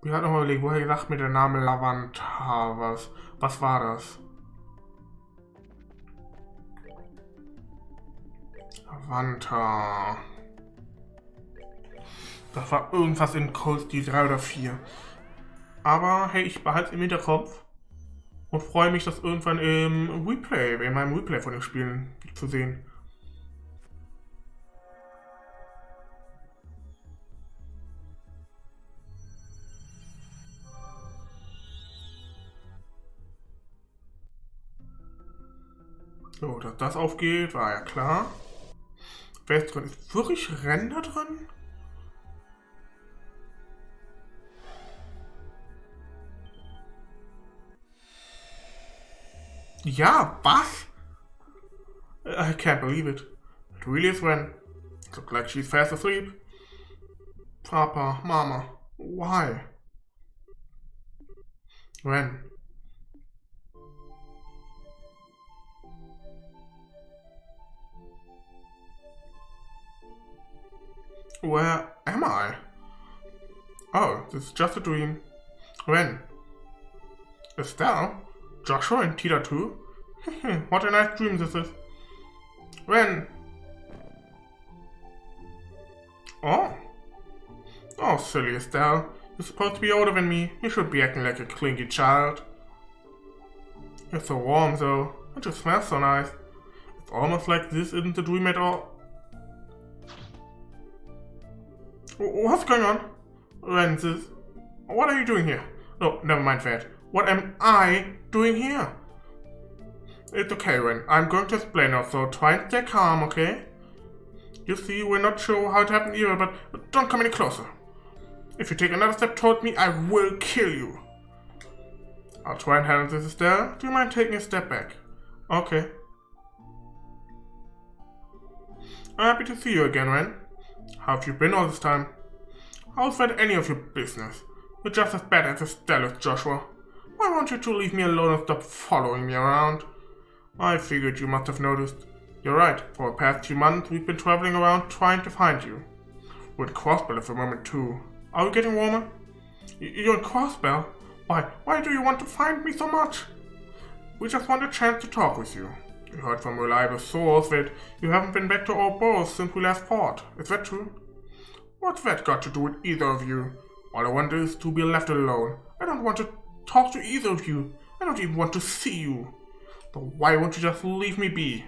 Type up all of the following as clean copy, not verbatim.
Ich hatte nochmal überlegt, woher gesagt mir der Name Lavanta was? Was war das? Lavanta. Das war irgendwas in Cold Steel 3 oder 4. Aber hey, ich behalte es im Hinterkopf und freue mich, das irgendwann in meinem Replay von den Spielen zu sehen. So, dass das aufgeht, war ja klar. Wer ist drin? Ist wirklich Renne da drin? Ja, was? I can't believe it. It really is Renne. It looks like she's fast asleep. Papa, Mama, why? Renne. Where am I? Oh, this is just a dream. Renne. Estelle? Joshua and Tita too? What a nice dream this is. Renne. Oh. Oh, silly Estelle. You're supposed to be older than me. You should be acting like a clingy child. You're so warm though. And you smell so nice. It's almost like this isn't a dream at all. What's going on? Renne, what are you doing here? No, never mind that. What am I doing here? It's okay, Renne. I'm going to explain now, so try and stay calm, okay? You see, we're not sure how it happened either, but don't come any closer. If you take another step toward me, I will kill you. I'll try and handle this, Estelle. Do you mind taking a step back? Okay. I'm happy to see you again, Renne. How have you been all this time? How's that any of your business? You're just as bad as Estelle is, Joshua. Why won't you two leave me alone and stop following me around? I figured you must have noticed. You're right, for the past few months we've been traveling around trying to find you. We're in Crossbell at the moment too. Are we getting warmer? You're in Crossbell? Why do you want to find me so much? We just want a chance to talk with you. We heard from reliable source that you haven't been back to Ouroboros since we last fought. Is that true? What's that got to do with either of you? All I want is to be left alone. I don't want to talk to either of you. I don't even want to see you. So why won't you just leave me be?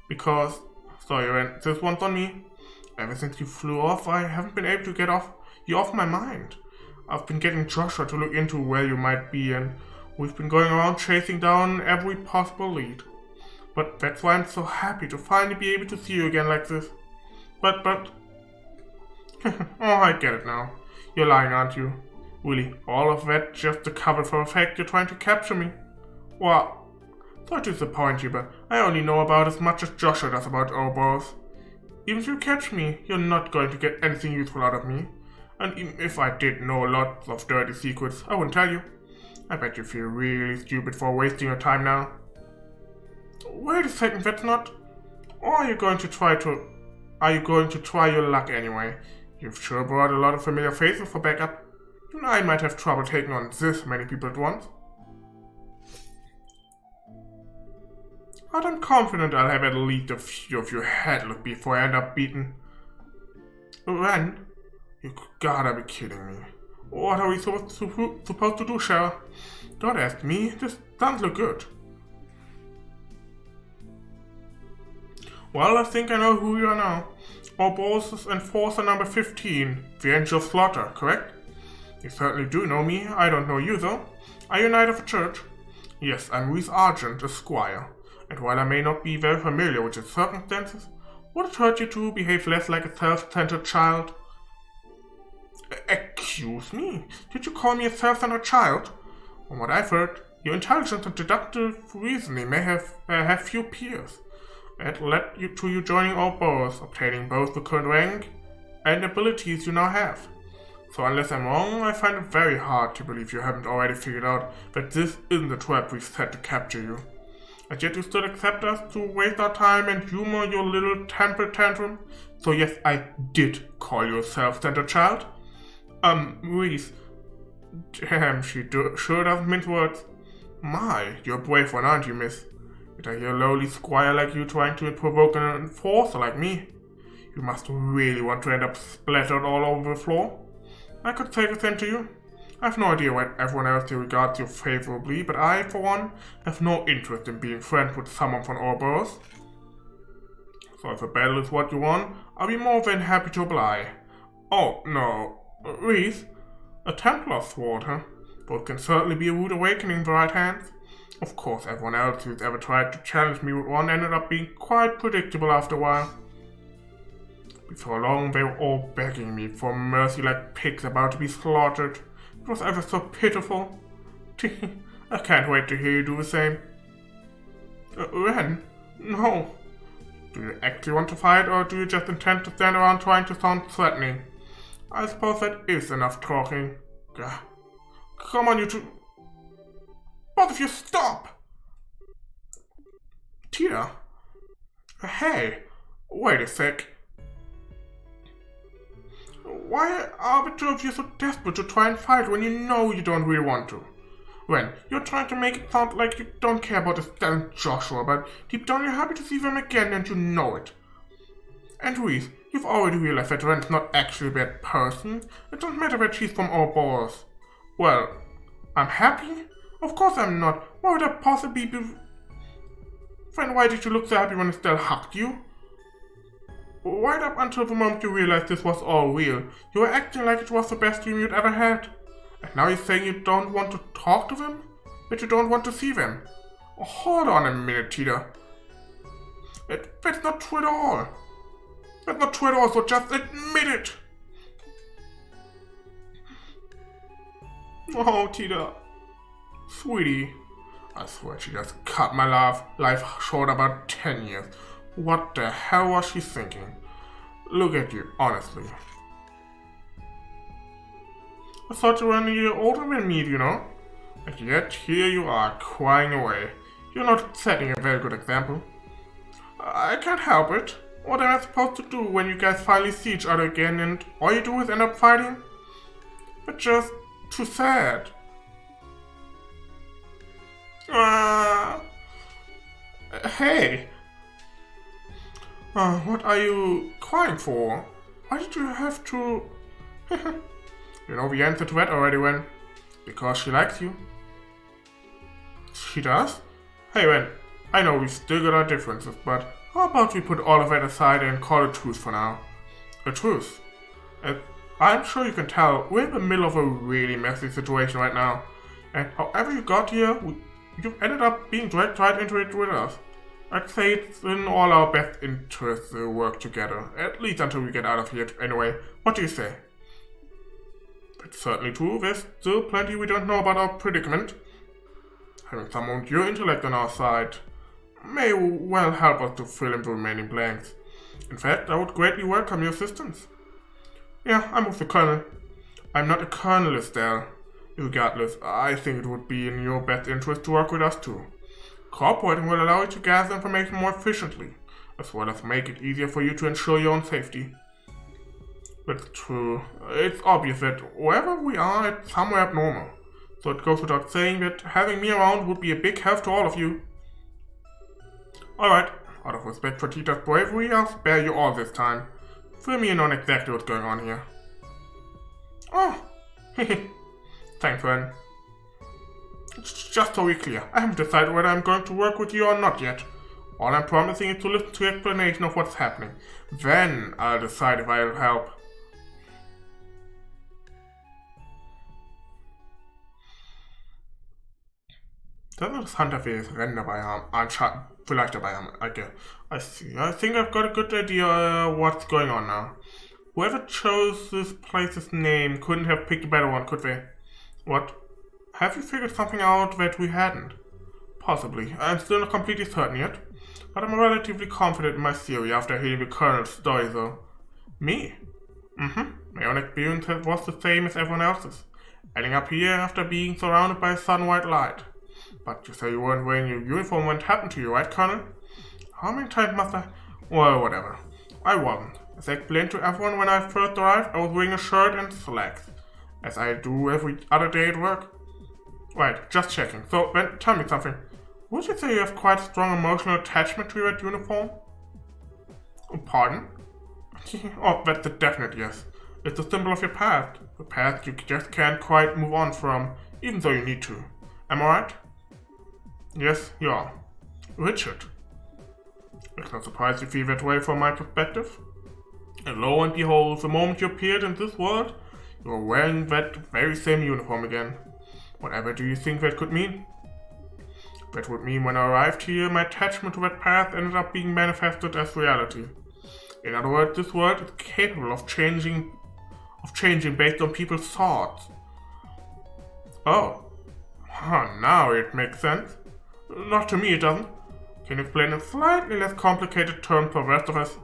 Because, sorry Renne, this one's on me. Ever since you flew off, I haven't been able to get you off my mind. I've been getting Joshua to look into where you might be, and we've been going around chasing down every possible lead. But that's why I'm so happy to finally be able to see you again like this. But... oh, I get it now. You're lying, aren't you? Really, all of that just to cover for the fact you're trying to capture me? Well, sorry to disappoint you, but I only know about as much as Joshua does about Ouroboros. Even if you catch me, you're not going to get anything useful out of me. And even if I did know lots of dirty secrets, I wouldn't tell you. I bet you feel really stupid for wasting your time now. Wait a second, that's not... Or are you going to try your luck anyway? You've sure brought a lot of familiar faces for backup. Even I might have trouble taking on this many people at once. But I'm confident I'll have at least a few of your head look before I end up beaten. Renne? You gotta be kidding me. What are we supposed to do, Cheryl? Don't ask me, this doesn't look good. Well, I think I know who you are now. Ouroboros' Enforcer number 15, the Angel of Slaughter, correct? You certainly do know me, I don't know you though. Are you a knight of the church? Yes, I'm Reese Argent, a squire. And while I may not be very familiar with your circumstances, would it hurt you to behave less like a self-centered child? Excuse me? Did you call me a self-centered child? From what I've heard, your intelligence and deductive reasoning may have few peers. It led to you joining Ouroboros, obtaining both the current rank and abilities you now have. So unless I'm wrong, I find it very hard to believe you haven't already figured out that this isn't the trap we've set to capture you. And yet you still accept us to waste our time and humor your little temper tantrum? So yes, I did call you a self-centered child. Reese, Damn, sure doesn't mince words. My, you're a brave one, aren't you, miss? Yet I hear a lowly squire like you trying to provoke an enforcer like me. You must really want to end up splattered all over the floor. I could say the same to you. I have no idea why everyone else here regards you favorably, but I, for one, have no interest in being friends with someone from Ouroboros. So if a battle is what you want, I'll be more than happy to oblige. Oh, no. Reese? A Templar sword, huh? Both can certainly be a rude awakening in the right hands. Of course, everyone else who's ever tried to challenge me with one ended up being quite predictable after a while. Before long, they were all begging me for mercy like pigs about to be slaughtered. It was ever so pitiful. I can't wait to hear you do the same. Ren? No. Do you actually want to fight, or do you just intend to stand around trying to sound threatening? I suppose that is enough talking. Gah. Come on, you two. Both of you, stop! Tia? Hey, wait a sec. Why are the two of you so desperate to try and fight when you know you don't really want to? Ren, you're trying to make it sound like you don't care about Estelle and Joshua, but deep down you're happy to see them again and you know it. And Reese, you've already realized that Ren's not actually a bad person. It doesn't matter that she's from Ouroboros. Well, I'm happy? Of course I'm not. Why would I possibly be... Then why did you look so happy when Estelle hugged you? Right up until the moment you realized this was all real, you were acting like it was the best dream you'd ever had. And now you're saying you don't want to talk to them? That you don't want to see them? Oh, hold on a minute, Tita. That's not true at all. That's not true at all, so just admit it. Oh, Tita. Sweetie. I swear she just cut my life short about 10 years. What the hell was she thinking? Look at you, honestly. I thought you were a year older than me, you know? And yet, here you are, crying away. You're not setting a very good example. I can't help it. What am I supposed to do when you guys finally see each other again and all you do is end up fighting? But just too sad. Hey! What are you crying for? Why did you have to... You know the answer to that already, Ren. Because she likes you. She does? Hey, Ren, I know we still got our differences, but how about we put all of that aside and call it a truce for now? A truce? I'm sure you can tell, we're in the middle of a really messy situation right now. And however you got here, you've ended up being dragged right into it with us. I'd say it's in all our best interests to work together, at least until we get out of here anyway. What do you say? It's certainly true, there's still plenty we don't know about our predicament. Having someone with your intellect on our side may well help us to fill in the remaining blanks. In fact, I would greatly welcome your assistance. Yeah, I'm with the Colonel. I'm not a Colonel, Estelle. Regardless, I think it would be in your best interest to work with us too. Cooperating will allow you to gather information more efficiently, as well as make it easier for you to ensure your own safety. That's true. It's obvious that wherever we are, it's somewhere abnormal. So it goes without saying that having me around would be a big help to all of you. Alright, out of respect for Tita's bravery, I'll spare you all this time. Fill me in on exactly what's going on here. Oh, thanks, Ren. Just so we're clear, I haven't decided whether I'm going to work with you or not yet. All I'm promising is to listen to your explanation of what's happening. Then I'll decide if I'll help. Sollen das handwerkliches Rennen dabei haben? Anscheinend, vielleicht dabei haben. I see. I think I've got a good idea what's going on now. Whoever chose this place's name couldn't have picked a better one, could they? What? Have you figured something out that we hadn't? Possibly. I'm still not completely certain yet. But I'm relatively confident in my theory after hearing the Colonel's story, though. Me? My own experience was the same as everyone else's. Ending up here after being surrounded by sun-white light. But you say you weren't wearing your uniform when it happened to you, right, Colonel? How many times must I... Well, whatever. I wasn't. As I explained to everyone when I first arrived, I was wearing a shirt and slacks. as I do every other day at work. Right, just checking. So, then, tell me something. Would you say you have quite a strong emotional attachment to your uniform? Pardon? Oh, that's a definite yes. It's a symbol of your past. A past you just can't quite move on from, even though you need to. Am I right? Yes, you are. Richard. It's not surprised you feel that way from my perspective. And lo and behold, the moment you appeared in this world, you were wearing that very same uniform again. Whatever do you think that could mean? That would mean when I arrived here, my attachment to that past ended up being manifested as reality. In other words, this world is capable of changing based on people's thoughts. Oh. Now it makes sense. Not to me, it doesn't. Can you explain in slightly less complicated terms for the rest of us?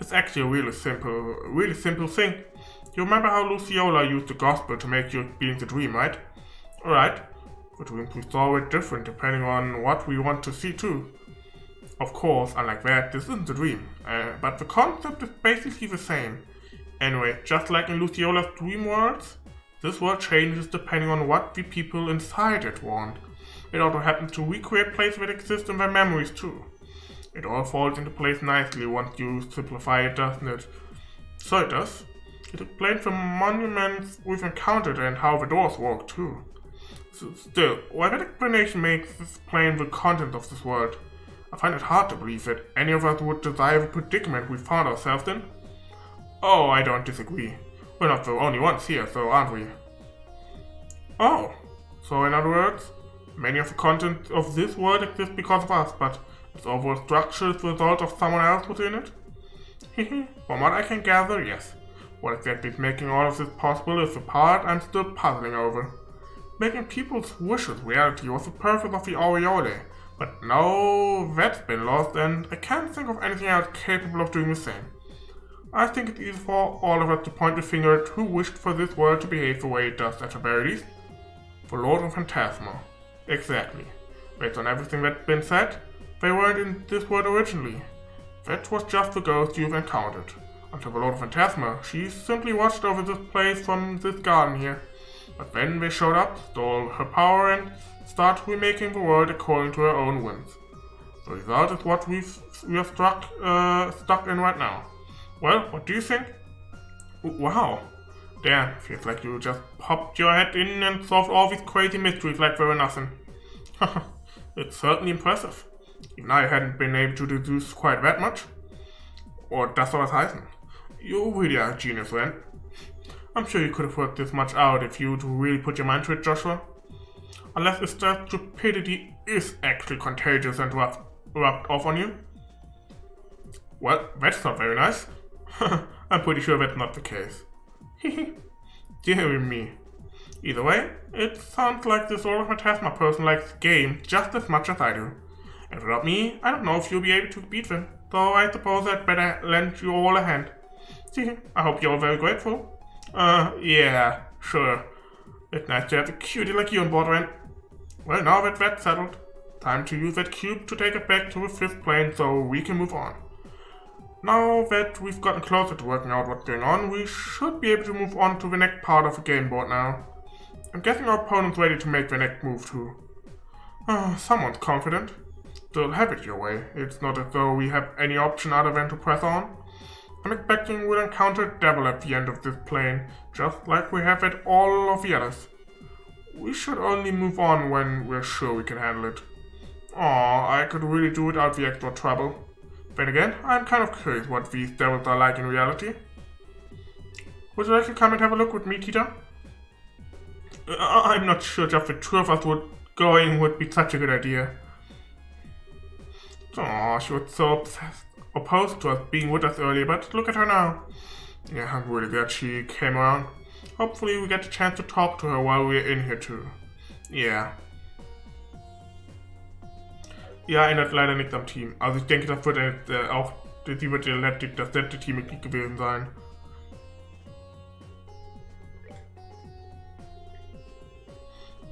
It's actually a really simple thing. You remember how Luciola used the gospel to make your experience a dream, right? Right. The dreams we saw were different depending on what we want to see too. Of course, unlike that, this isn't a dream, but the concept is basically the same. Anyway, just like in Luciola's dream worlds, this world changes depending on what the people inside it want. It also happens to recreate places that exist in their memories too. It all falls into place nicely once you simplify it, doesn't it? So it does. It explains the monuments we've encountered and how the doors work too. Still, while that explanation makes explain the content of this world, I find it hard to believe that any of us would desire the predicament we found ourselves in. Oh, I don't disagree. We're not the only ones here, so aren't we? Oh, so in other words, many of the content of this world exists because of us, but its overall structure is the result of someone else within it? From what I can gather, yes. What exactly is making all of this possible is the part I'm still puzzling over. Making people's wishes reality was the purpose of the aureole, but now that's been lost and I can't think of anything else capable of doing the same. I think it's easy for all of us to point the finger at who wished for this world to behave the way it does at the very least. The Lord of Phantasma. Exactly. Based on everything that's been said, they weren't in this world originally. That was just the ghost you've encountered. Until the Lord of Phantasma, she simply watched over this place from this garden here. But then they showed up, stole her power and started remaking the world according to her own whims. The result is what we are stuck in right now. Well, what do you think? Wow. Damn, feels like you just popped your head in and solved all these crazy mysteries like they were nothing. It's certainly impressive. Even I hadn't been able to deduce quite that much. Or das soll was heißen. You really are a genius, Renne. I'm sure you could have worked this much out if you'd really put your mind to it, Joshua. Unless it's that stupidity is actually contagious and rubbed off on you. Well, that's not very nice. I'm pretty sure that's not the case. Dear me. Either way, it sounds like this Lord of Phantasma person likes the game just as much as I do. And without me, I don't know if you'll be able to beat them, though I suppose I'd better lend you all a hand. I hope you're all very grateful. Yeah, sure. It's nice to have a cutie like you on board, Renne. Well, now that that's settled, time to use that cube to take it back to the fifth plane so we can move on. Now that we've gotten closer to working out what's going on, we should be able to move on to the next part of the game board now. I'm guessing our opponent's ready to make the next move too. Someone's confident. Still, have it your way. It's not as though we have any option other than to press on. I'm expecting we'll encounter Devil at the end of this plane, just like we have at all of the others. We should only move on when we're sure we can handle it. I could really do without the extra trouble. Then again, I'm kind of curious what these devils are like in reality. Would you like to come and have a look with me, Tita? I'm not sure just the two of us going would be such a good idea. She was so opposed to us being with us earlier, but look at her now. Yeah, I'm really glad she came around. Hopefully we get a chance to talk to her while we're in here too. Ja. Ja, ändert leider nichts am Team. Also ich denke, das wird auch, sie wird das letzte Teammitglied gewesen sein.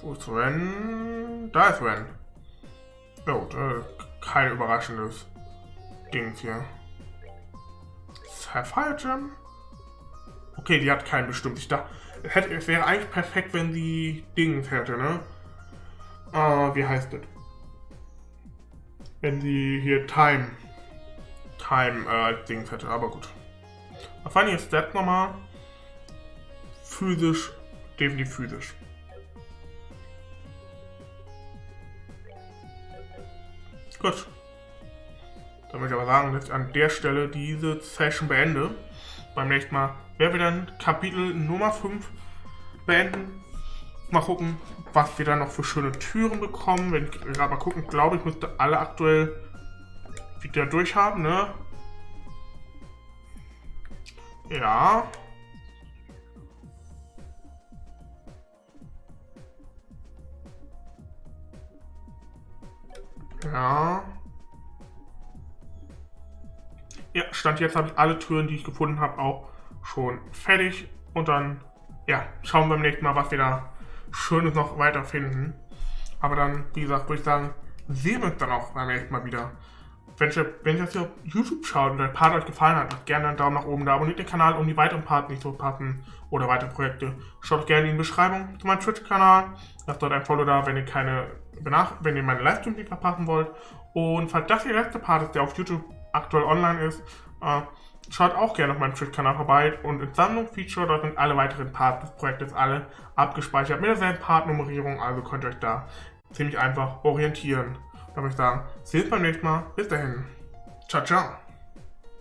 Wo ist Renne? Da ist Renne. Oh, kein überraschendes Dings hier. Sapphire Gem? Okay, die hat keinen bestimmt. Es wäre eigentlich perfekt, wenn sie Dings hätte, ne? Wie heißt das? Wenn sie hier Time als Dings hätte, aber gut. Was fand ich jetzt das nochmal? Physisch, definitiv physisch. Gut. Dann würde ich aber sagen, dass ich an der Stelle diese Session beende. Beim nächsten Mal werden wir dann Kapitel Nummer 5 beenden. Mal gucken, was wir dann noch für schöne Türen bekommen. Wenn ich gerade mal gucken, glaube ich, müsste alle aktuell wieder durchhaben, ne? Ja. Ja. Ja, Stand jetzt habe ich alle Türen, die ich gefunden habe, auch schon fertig. Und dann, ja, schauen wir beim nächsten Mal, was wir da Schönes noch weiterfinden. Aber dann, wie gesagt, würde ich sagen, sehen wir uns dann auch beim nächsten Mal wieder. Wenn ihr das hier auf YouTube schaut und der Part euch gefallen hat, lasst gerne einen Daumen nach oben da, abonniert den Kanal, um die weiteren Parts nicht zu verpassen oder weitere Projekte. Schaut gerne in die Beschreibung zu meinem Twitch-Kanal. Lasst dort ein Follow da, wenn ihr meine Livestreams nicht verpassen wollt. Und falls das der letzte Part ist, der auf YouTube aktuell online ist, schaut auch gerne auf meinem Twitch-Kanal vorbei und in Sammlung-Feature, dort sind alle weiteren Parts des Projektes alle abgespeichert mit derselben Part-Nummerierung, also könnt ihr euch da ziemlich einfach orientieren. Da würde ich sagen, sehen wir uns beim nächsten Mal. Bis dahin. Ciao, ciao.